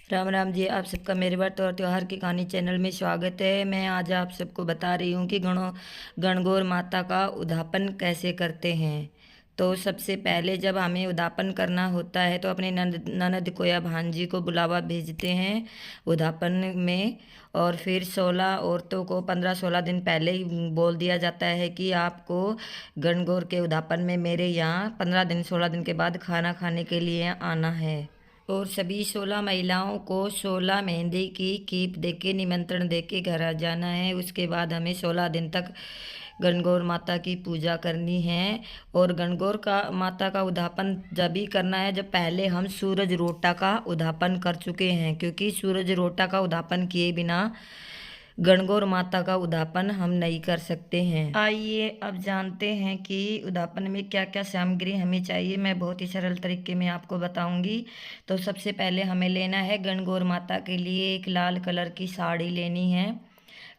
राम राम जी। आप सबका मेरे व्रत और त्योहार की कहानी चैनल में स्वागत है। मैं आज आप सबको बता रही हूँ कि गणगौर माता का उद्यापन कैसे करते हैं। तो सबसे पहले जब हमें उद्यापन करना होता है तो अपने ननद को या भांजी को बुलावा भेजते हैं उद्यापन में। और फिर 16 औरतों को 15-16 दिन पहले ही बोल दिया जाता है कि आपको गणगौर के उद्यापन में मेरे यहाँ 15 दिन 16 दिन के बाद खाना खाने के लिए आना है। और सभी 16 महिलाओं को 16 मेहंदी की कीप देके निमंत्रण देके घर आ जाना है। उसके बाद हमें 16 दिन तक गणगौर माता की पूजा करनी है। और गणगौर का माता का उद्यापन जब भी करना है जब पहले हम सूरज रोटा का उद्यापन कर चुके हैं, क्योंकि सूरज रोटा का उद्यापन किए बिना गणगौर माता का उद्यापन हम नहीं कर सकते हैं। आइए अब जानते हैं कि उद्यापन में क्या क्या सामग्री हमें चाहिए। मैं बहुत ही सरल तरीके में आपको बताऊंगी। तो सबसे पहले हमें लेना है गणगौर माता के लिए एक लाल कलर की साड़ी लेनी है।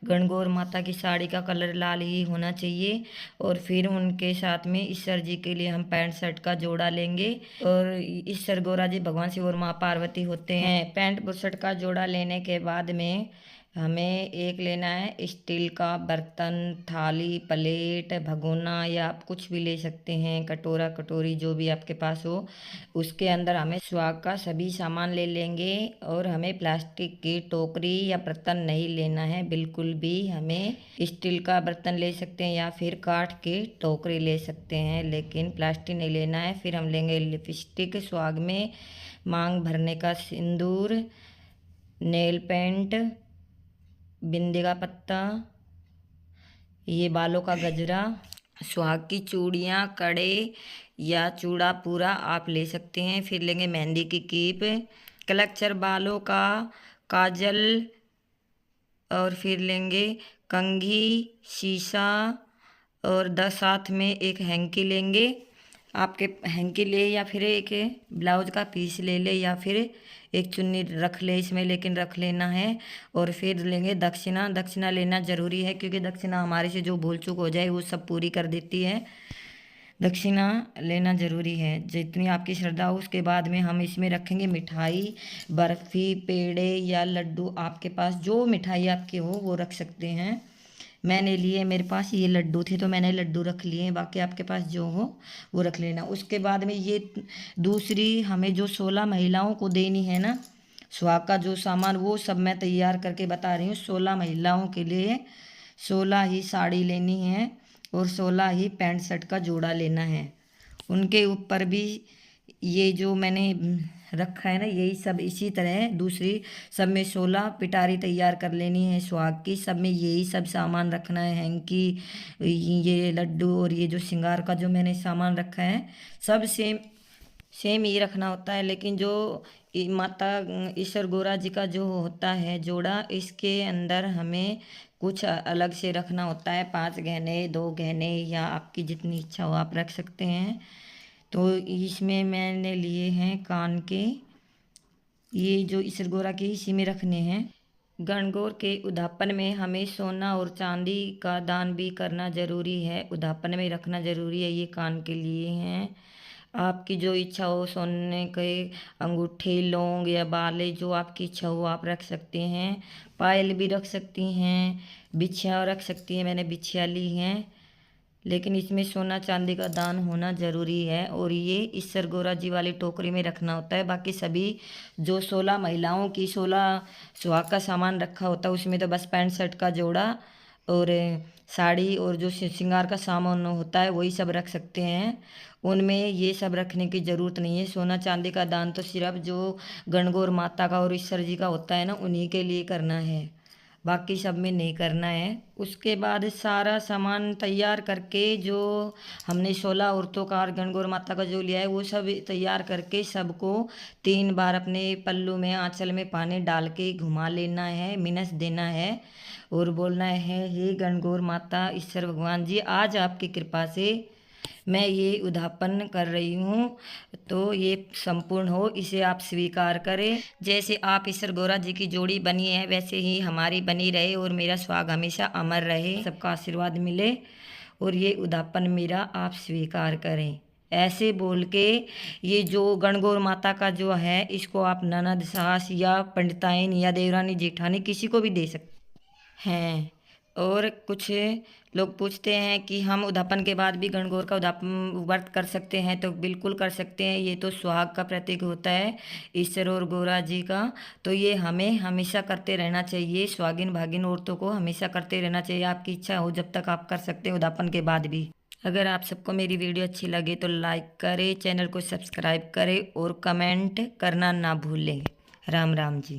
गणगौर माता की साड़ी का कलर लाल ही होना चाहिए। और फिर उनके साथ में ईश्वर जी के लिए हम पैंट शर्ट का जोड़ा लेंगे। और ईश्वर गौरा जी भगवान शिव और माँ पार्वती होते हैं। पैंट शर्ट का जोड़ा लेने के बाद में हमें एक लेना है स्टील का बर्तन, थाली, प्लेट, भगोना या आप कुछ भी ले सकते हैं, कटोरा कटोरी जो भी आपके पास हो। उसके अंदर हमें स्वाग का सभी सामान ले लेंगे। और हमें प्लास्टिक की टोकरी या बर्तन नहीं लेना है बिल्कुल भी। हमें स्टील का बर्तन ले सकते हैं या फिर काठ की टोकरी ले सकते हैं, लेकिन प्लास्टिक नहीं लेना है। फिर हम लेंगे लिपस्टिक, स्वाग में मांग भरने का सिंदूर, नेल पेंट, बिंदी का पत्ता, ये बालों का गजरा, सुहाग की चूड़ियाँ, कड़े या चूड़ा पूरा आप ले सकते हैं। फिर लेंगे मेहंदी की कीप, क्लचर बालों का, काजल, और फिर लेंगे कंघी, शीशा, और 10 साथ में एक हैंकी लेंगे। आपके हैंकी ले या फिर एक ब्लाउज का पीस ले ले या फिर एक चुन्नी रख ले इसमें, लेकिन रख लेना है। और फिर लेंगे दक्षिणा। दक्षिणा लेना ज़रूरी है क्योंकि दक्षिणा हमारे से जो भूल चूक हो जाए वो सब पूरी कर देती है। दक्षिणा लेना ज़रूरी है जितनी आपकी श्रद्धा हो। उसके बाद में हम इसमें रखेंगे मिठाई, बर्फ़ी, पेड़े या लड्डू। आपके पास जो मिठाई आपकी हो वो रख सकते हैं। मैंने लिए, मेरे पास ये लड्डू थे तो मैंने लड्डू रख लिए। बाकी आपके पास जो हो वो रख लेना। उसके बाद में ये दूसरी हमें जो 16 महिलाओं को देनी है ना सुहाग का जो सामान, वो सब मैं तैयार करके बता रही हूँ। 16 महिलाओं के लिए 16 ही साड़ी लेनी है और 16 ही पैंट शर्ट का जोड़ा लेना है। उनके ऊपर भी ये जो मैंने रखा है ना यही सब इसी तरह दूसरी सब में 16 पिटारी तैयार कर लेनी है सुहाग की। सब में यही सब सामान रखना है, हैंकी, ये लड्डू और ये जो श्रृंगार का जो मैंने सामान रखा है सब सेम सेम ही रखना होता है। लेकिन जो माता ईश्वर गौरा जी का जो होता है जोड़ा, इसके अंदर हमें कुछ अलग से रखना होता है। 5 गहने, 2 गहने या आपकी जितनी इच्छा हो आप रख सकते हैं। तो इसमें मैंने लिए हैं कान के, ये जो ईश्वर गौरा के इसी में रखने हैं। गणगौर के उद्यापन में हमें सोना और चांदी का दान भी करना जरूरी है, उद्यापन में रखना जरूरी है। ये कान के लिए हैं। आपकी जो इच्छा हो, सोने के अंगूठे, लौंग या बाले, जो आपकी इच्छा हो आप रख सकते हैं। पायल भी रख सकती हैं, बिछिया रख सकती हैं, मैंने बिछिया ली हैं। लेकिन इसमें सोना चांदी का दान होना ज़रूरी है। और ये ईश्वर गौरा जी वाली टोकरी में रखना होता है। बाकी सभी जो 16 महिलाओं की 16 सुहाग का सामान रखा होता है उसमें तो बस पैंट शर्ट का जोड़ा और साड़ी और जो श्रृंगार का सामान होता है वही सब रख सकते हैं। उनमें ये सब रखने की ज़रूरत नहीं है। सोना चांदी का दान तो सिर्फ जो गणगौर माता का और ईश्वर जी का होता है ना उन्हीं के लिए करना है, बाकी सब में नहीं करना है। उसके बाद सारा सामान तैयार करके जो हमने 16 औरतों का और गणगौर माता का जो लिया है वो सब तैयार करके सबको 3 बार अपने पल्लू में आंचल में पानी डाल के घुमा लेना है, मिनस देना है और बोलना है, हे गणगौर माता ईश्वर भगवान जी, आज आपकी कृपा से मैं ये उद्यापन कर रही हूँ तो ये संपूर्ण हो, इसे आप स्वीकार करें। जैसे आप ईश्वर गौरा जी की जोड़ी बनी है वैसे ही हमारी बनी रहे और मेरा सुहाग हमेशा अमर रहे, सबका आशीर्वाद मिले और ये उद्यापन मेरा आप स्वीकार करें। ऐसे बोल के ये जो गणगौर माता का जो है इसको आप ननद सास या पंडिताइन या देवरानी जेठानी किसी को भी दे सकते हैं। और कुछ लोग पूछते हैं कि हम उद्यापन के बाद भी गणगौर का उद्यापन व्रत कर सकते हैं, तो बिल्कुल कर सकते हैं। ये तो सुहाग का प्रतीक होता है ईश्वर और गौरा जी का। तो ये हमें हमेशा करते रहना चाहिए, सुहागिन भागिन औरतों को हमेशा करते रहना चाहिए। आपकी इच्छा हो जब तक आप कर सकते हैं उद्यापन के बाद भी। अगर आप सबको मेरी वीडियो अच्छी लगे तो लाइक करें, चैनल को सब्सक्राइब करें और कमेंट करना ना भूलें। राम राम जी।